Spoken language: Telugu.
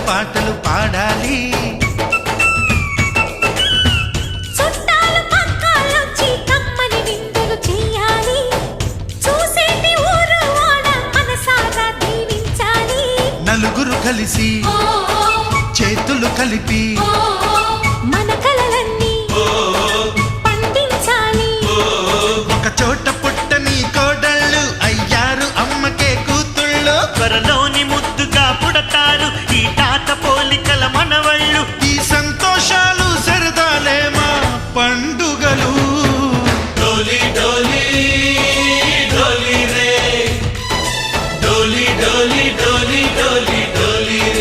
పాటలు పాడాలి. చుట్టాలు పక్కాలొచ్చి కమ్మని విందులు చెయ్యాలి. చూసేటి ఊరు వాడ మనసారా దీవించాలి. నలుగురు కలిసి చేతులు కలిపి మన కలలన్నీ పండించాలి. ఒక చోట పుట్టని కోడళ్ళు అయ్యారు అమ్మకే కూతుళ్ళు. త్వరలో